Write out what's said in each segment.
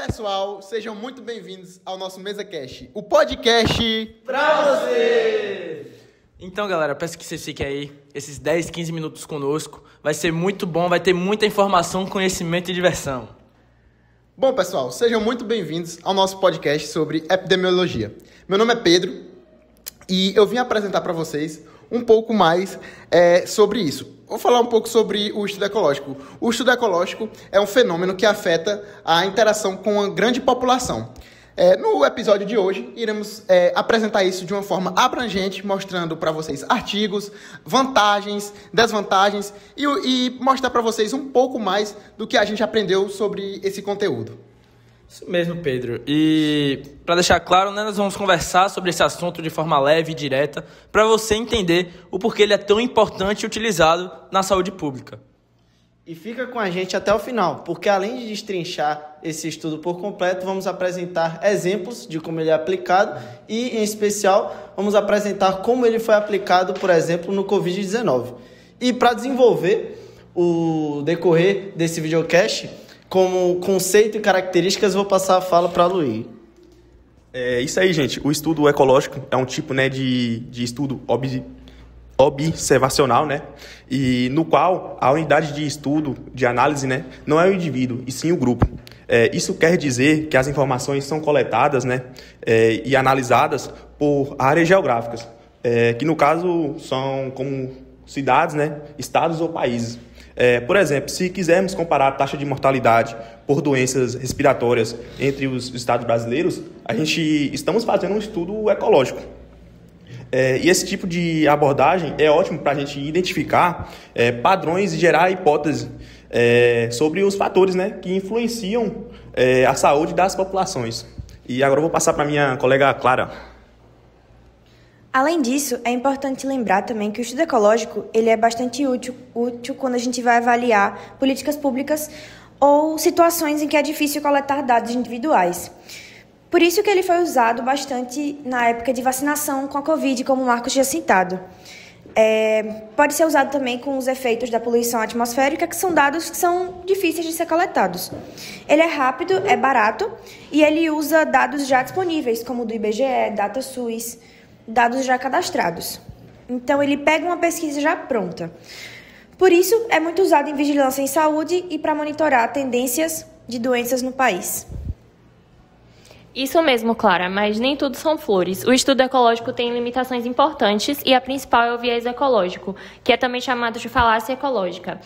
pessoal, sejam muito bem-vindos ao nosso MesaCast, o podcast pra você! Então, galera, peço que vocês fiquem aí, esses 10, 15 minutos conosco. Vai ser muito bom, vai ter muita informação, conhecimento e diversão. Bom, pessoal, sejam muito bem-vindos ao nosso podcast sobre epidemiologia. Meu nome é Pedro e eu vim apresentar para vocês um pouco mais sobre isso. Vou falar um pouco sobre o estudo ecológico. O estudo ecológico é um fenômeno que afeta a interação com uma grande população. No episódio de hoje, iremos apresentar isso de uma forma abrangente, mostrando para vocês artigos, vantagens, desvantagens e mostrar para vocês um pouco mais do que a gente aprendeu sobre esse conteúdo. Isso mesmo, Pedro. E para deixar claro, nós vamos conversar sobre esse assunto de forma leve e direta, para você entender o porquê ele é tão importante e utilizado na saúde pública. E fica com a gente até o final, porque além de destrinchar esse estudo por completo, vamos apresentar exemplos de como ele é aplicado e, em especial, vamos apresentar como ele foi aplicado, por exemplo, no Covid-19. E para desenvolver o decorrer desse videocast, como conceito e características, eu vou passar a fala para a Luí. É isso aí, gente. O estudo ecológico é um tipo de estudo observacional, e no qual a unidade de estudo, de análise, não é o indivíduo, e sim o grupo. Isso quer dizer que as informações são coletadas, e analisadas por áreas geográficas, que no caso são como cidades, estados ou países. Por exemplo, se quisermos comparar a taxa de mortalidade por doenças respiratórias entre os estados brasileiros, estamos fazendo um estudo ecológico. E esse tipo de abordagem é ótimo para a gente identificar padrões e gerar hipóteses sobre os fatores que influenciam a saúde das populações. E agora eu vou passar para a minha colega Clara. Além disso, é importante lembrar também que o estudo ecológico ele é bastante útil quando a gente vai avaliar políticas públicas ou situações em que é difícil coletar dados individuais. Por isso que ele foi usado bastante na época de vacinação com a Covid, como o Marcos tinha citado. Pode ser usado também com os efeitos da poluição atmosférica, que são dados que são difíceis de ser coletados. Ele é rápido, é barato e ele usa dados já disponíveis, como o do IBGE, DataSUS, dados já cadastrados. Então, ele pega uma pesquisa já pronta. Por isso, é muito usado em vigilância em saúde e para monitorar tendências de doenças no país. Isso mesmo, Clara, mas nem tudo são flores. O estudo ecológico tem limitações importantes e a principal é o viés ecológico, que é também chamado de falácia ecológica.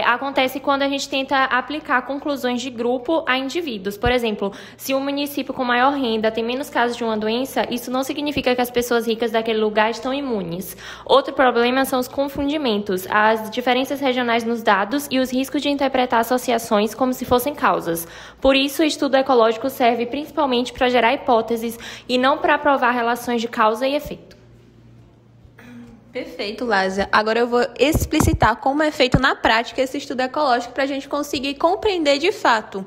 Acontece quando a gente tenta aplicar conclusões de grupo a indivíduos. Por exemplo, se um município com maior renda tem menos casos de uma doença, isso não significa que as pessoas ricas daquele lugar estão imunes. Outro problema são os confundimentos, as diferenças regionais nos dados e os riscos de interpretar associações como se fossem causas. Por isso, o estudo ecológico serve principalmente para gerar hipóteses e não para provar relações de causa e efeito. Perfeito, Lázia. Agora eu vou explicitar como é feito na prática esse estudo ecológico para a gente conseguir compreender de fato.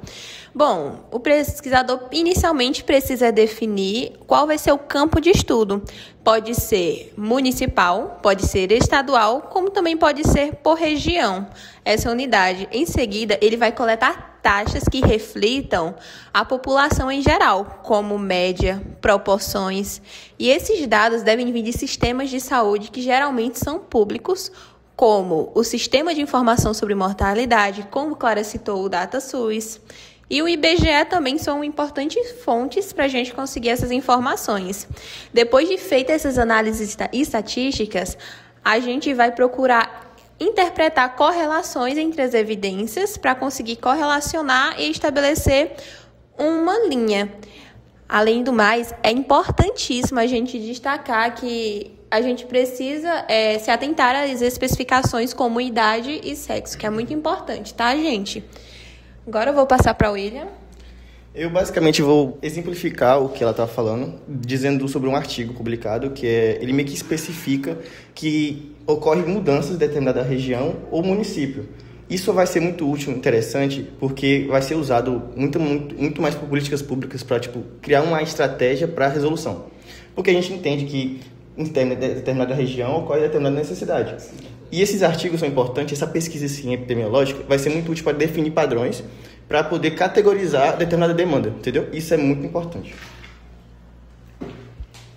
Bom, o pesquisador inicialmente precisa definir qual vai ser o campo de estudo. Pode ser municipal, pode ser estadual, como também pode ser por região, essa unidade. Em seguida, ele vai coletar taxas que reflitam a população em geral, como média, proporções. E esses dados devem vir de sistemas de saúde que geralmente são públicos, como o Sistema de Informação sobre Mortalidade, como Clara citou, o DataSUS. E o IBGE também são importantes fontes para a gente conseguir essas informações. Depois de feitas essas análises estatísticas, a gente vai procurar interpretar correlações entre as evidências para conseguir correlacionar e estabelecer uma linha. Além do mais, é importantíssimo a gente destacar que a gente precisa se atentar às especificações como idade e sexo, que é muito importante, tá, gente? Agora eu vou passar para o William. Eu basicamente vou exemplificar o que ela está falando, dizendo sobre um artigo publicado, que ele meio que especifica que ocorrem mudanças em determinada região ou município. Isso vai ser muito útil, interessante, porque vai ser usado muito mais por políticas públicas para criar uma estratégia para a resolução. Porque a gente entende que em determinada região ocorre determinada necessidade. E esses artigos são importantes, essa pesquisa epidemiológica vai ser muito útil para definir padrões, para poder categorizar determinada demanda, entendeu? Isso é muito importante.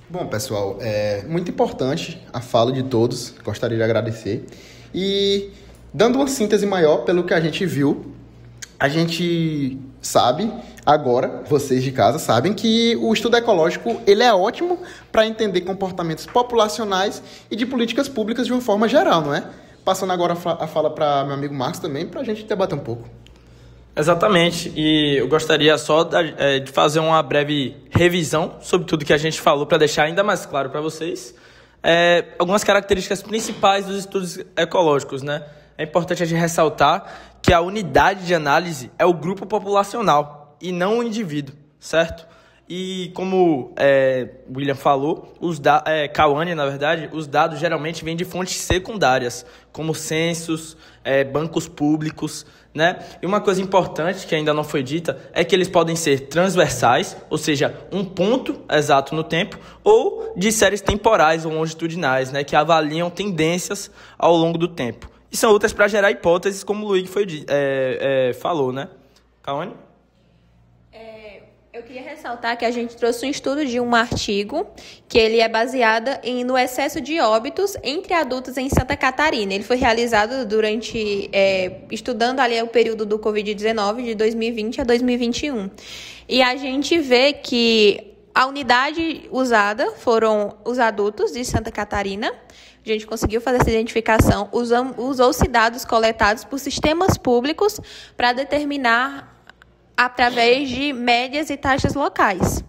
Bom, pessoal, é muito importante a fala de todos, gostaria de agradecer. E dando uma síntese maior pelo que a gente viu, a gente sabe, agora, vocês de casa sabem que o estudo ecológico ele é ótimo para entender comportamentos populacionais e de políticas públicas de uma forma geral, não é? Passando agora a fala para meu amigo Marcos também, para a gente debater um pouco. Exatamente, e eu gostaria só de fazer uma breve revisão sobre tudo que a gente falou para deixar ainda mais claro para vocês algumas características principais dos estudos ecológicos, né? É importante a gente ressaltar que a unidade de análise é o grupo populacional e não o indivíduo, certo? E como William falou, Cauane, na verdade, os dados geralmente vêm de fontes secundárias, como censos, bancos públicos, né? E uma coisa importante que ainda não foi dita é que eles podem ser transversais, ou seja, um ponto exato no tempo, ou de séries temporais ou longitudinais, né? Que avaliam tendências ao longo do tempo. E são úteis para gerar hipóteses, como o Luigi falou, né? Cauane? Eu queria ressaltar que a gente trouxe um estudo de um artigo que ele é baseado no excesso de óbitos entre adultos em Santa Catarina. Ele foi realizado estudando ali o período do Covid-19 de 2020 a 2021. E a gente vê que a unidade usada foram os adultos de Santa Catarina. A gente conseguiu fazer essa identificação, usou-se dados coletados por sistemas públicos para determinar através de médias e taxas locais.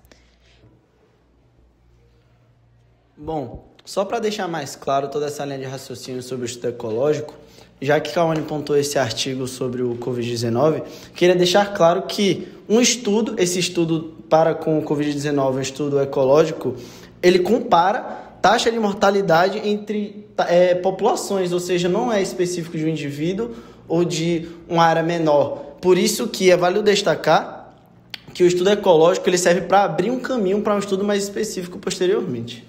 Bom, só para deixar mais claro toda essa linha de raciocínio sobre o estudo ecológico, já que Cauane pontuou esse artigo sobre o Covid-19, queria deixar claro que esse estudo para com o Covid-19, um estudo ecológico, ele compara taxa de mortalidade entre populações, ou seja, não é específico de um indivíduo ou de uma área menor. Por isso que é válido destacar que o estudo ecológico ele serve para abrir um caminho para um estudo mais específico posteriormente.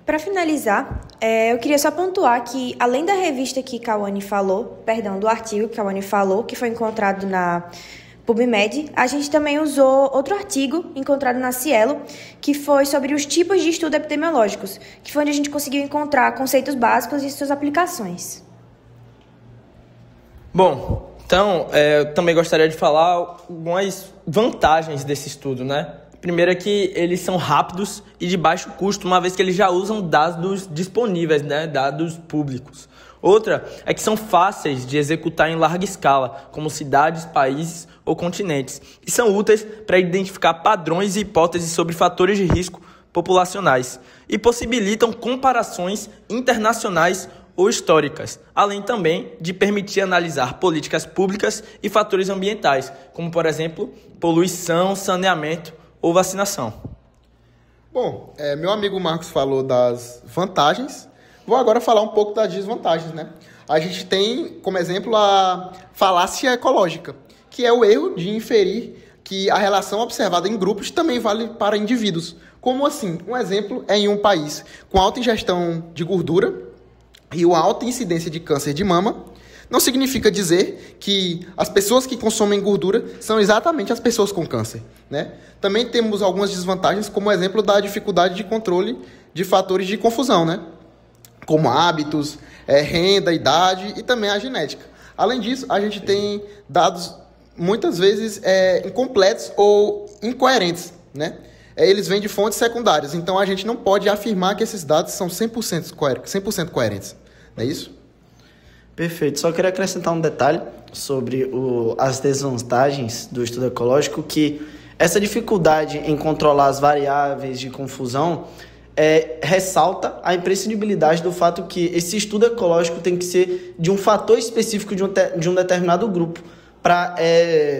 Para finalizar, eu queria só pontuar que, além da revista que Cauane falou, do artigo que Cauane falou, que foi encontrado na PubMed, a gente também usou outro artigo encontrado na Cielo, que foi sobre os tipos de estudos epidemiológicos, que foi onde a gente conseguiu encontrar conceitos básicos e suas aplicações. Bom, então, eu também gostaria de falar algumas vantagens desse estudo, né? Primeiro é que eles são rápidos e de baixo custo, uma vez que eles já usam dados disponíveis, né? Dados públicos. Outra é que são fáceis de executar em larga escala, como cidades, países ou continentes, e são úteis para identificar padrões e hipóteses sobre fatores de risco populacionais e possibilitam comparações internacionais ou históricas, além também de permitir analisar políticas públicas e fatores ambientais, como, por exemplo, poluição, saneamento ou vacinação. Bom, meu amigo Marcos falou das vantagens, vou agora falar um pouco das desvantagens, né? A gente tem, como exemplo, a falácia ecológica, que é o erro de inferir que a relação observada em grupos também vale para indivíduos. Como assim? Um exemplo é em um país com alta ingestão de gordura e uma alta incidência de câncer de mama, não significa dizer que as pessoas que consomem gordura são exatamente as pessoas com câncer, né? Também temos algumas desvantagens, como o exemplo da dificuldade de controle de fatores de confusão, né? Como hábitos, renda, idade e também a genética. Além disso, a gente tem dados muitas vezes incompletos ou incoerentes, né? Eles vêm de fontes secundárias, então a gente não pode afirmar que esses dados são 100% coerentes. Não é isso? Perfeito. Só queria acrescentar um detalhe sobre as desvantagens do estudo ecológico, que essa dificuldade em controlar as variáveis de confusão ressalta a imprescindibilidade do fato que esse estudo ecológico tem que ser de um fator específico de um determinado grupo, para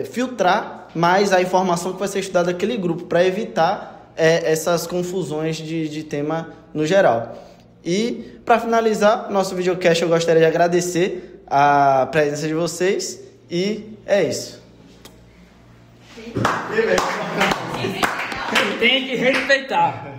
filtrar mais a informação que vai ser estudada daquele grupo, para evitar essas confusões de tema no geral. E, para finalizar nosso videocast, eu gostaria de agradecer a presença de vocês e é isso. Tem que respeitar.